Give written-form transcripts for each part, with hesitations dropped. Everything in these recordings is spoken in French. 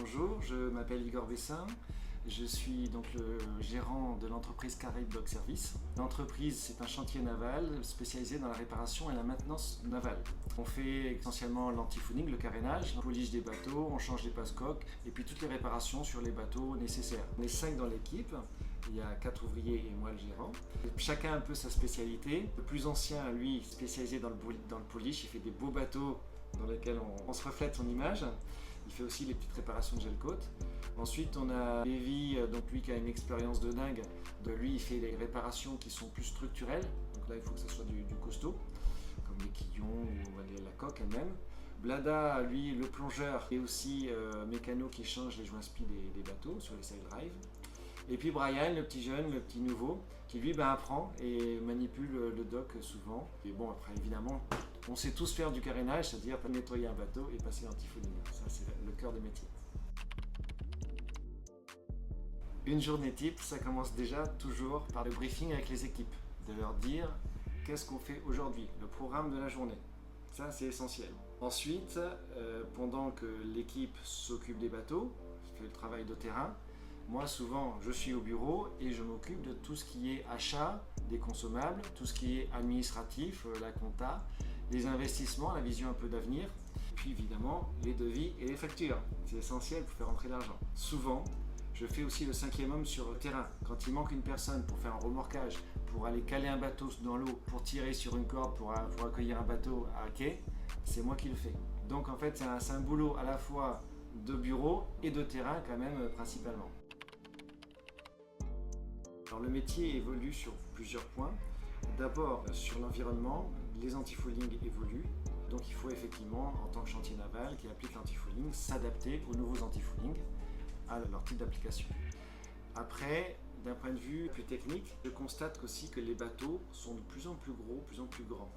Bonjour, je m'appelle Igor Bessin. Je suis donc le gérant de l'entreprise Caraïbes Dock Service. L'entreprise, c'est un chantier naval spécialisé dans la réparation et la maintenance navale. On fait essentiellement l'antifouling, le carénage, on poliche des bateaux, on change les passe-coques et puis toutes les réparations sur les bateaux nécessaires. On est 5 dans l'équipe. Il y a 4 ouvriers et moi le gérant. Chacun a un peu sa spécialité. Le plus ancien, lui, spécialisé dans le polish, il fait des beaux bateaux dans lesquels on se reflète son image. Il fait aussi les petites réparations de gel-coat. Ensuite, on a Lévi, donc lui qui a une expérience de dingue. Lui, il fait les réparations qui sont plus structurelles. Donc là, il faut que ça soit du costaud, comme les quillons ou la coque elle-même. Blada, lui, le plongeur, et aussi mécano qui change les joints spi des bateaux sur les sail drive. Et puis Brian, le petit jeune, le petit nouveau, qui lui apprend et manipule le dock souvent. Et bon, après évidemment, on sait tous faire du carénage, c'est-à-dire nettoyer un bateau et passer l'antifouling. Ça, c'est le cœur des métiers. Une journée type, ça commence déjà toujours par le briefing avec les équipes, de leur dire qu'est-ce qu'on fait aujourd'hui, le programme de la journée. Ça, c'est essentiel. Ensuite, pendant que l'équipe s'occupe des bateaux, fait le travail de terrain, moi, souvent, je suis au bureau et je m'occupe de tout ce qui est achat des consommables, tout ce qui est administratif, la compta, les investissements, la vision un peu d'avenir, puis évidemment les devis et les factures. C'est essentiel pour faire entrer l'argent. Souvent, je fais aussi le 5e homme sur le terrain. Quand il manque une personne pour faire un remorquage, pour aller caler un bateau dans l'eau, pour tirer sur une corde, pour accueillir un bateau à quai, c'est moi qui le fais. Donc en fait, c'est un boulot à la fois de bureau et de terrain quand même principalement. Alors, le métier évolue sur plusieurs points. D'abord, sur l'environnement, les antifouling évoluent. Donc il faut effectivement, en tant que chantier naval qui applique l'antifouling, s'adapter aux nouveaux antifouling, à leur type d'application. Après, d'un point de vue plus technique, je constate aussi que les bateaux sont de plus en plus gros, de plus en plus grands.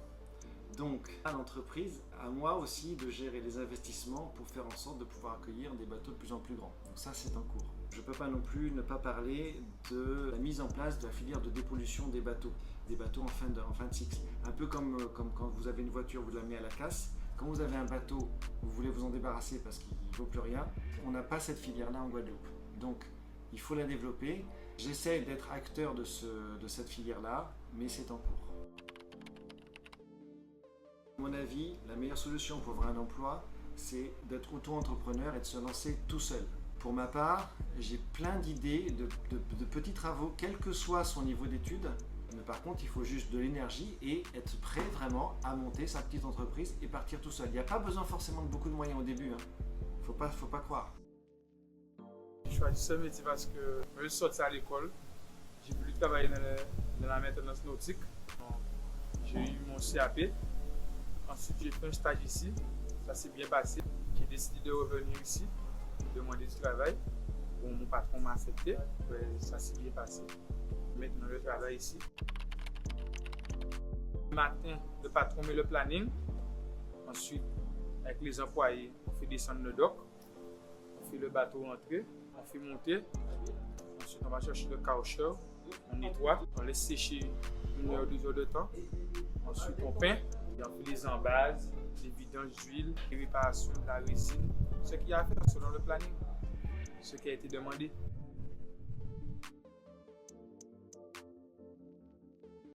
Donc, à l'entreprise, à moi aussi de gérer les investissements pour faire en sorte de pouvoir accueillir des bateaux de plus en plus grands. Donc ça, c'est en cours. Je ne peux pas non plus ne pas parler de la mise en place de la filière de dépollution des bateaux en fin de cycle. Un peu comme quand vous avez une voiture, vous la mettez à la casse. Quand vous avez un bateau, vous voulez vous en débarrasser parce qu'il ne vaut plus rien. On n'a pas cette filière-là en Guadeloupe. Donc, il faut la développer. J'essaie d'être acteur de cette filière-là, mais c'est en cours. À mon avis, la meilleure solution pour avoir un emploi, c'est d'être auto-entrepreneur et de se lancer tout seul. Pour ma part, j'ai plein d'idées de petits travaux, quel que soit son niveau d'études. Mais par contre, il faut juste de l'énergie et être prêt vraiment à monter sa petite entreprise et partir tout seul. Il n'y a pas besoin forcément de beaucoup de moyens au début. Faut pas croire. J'ai choisi ce métier parce que je suis sorti à l'école. J'ai voulu travailler dans la maintenance nautique. J'ai eu mon CAP. Ensuite, j'ai fait un stage ici. Ça s'est bien passé. J'ai décidé de revenir ici, de demander du travail. Bon, mon patron m'a accepté. Ça s'est bien passé. Maintenant, je travaille ici. Le matin, le patron met le planning. Ensuite, avec les employés, on fait descendre le dock. On fait le bateau entrer. On fait monter. Ensuite, on va chercher le caoutchouc. On nettoie. On laisse sécher 1 heure, 2 heures de temps. Ensuite, on peint. Et on fait les embases, les vidanges d'huile, les réparations de la résine. Ce qui a fait selon le planning, ce qui a été demandé.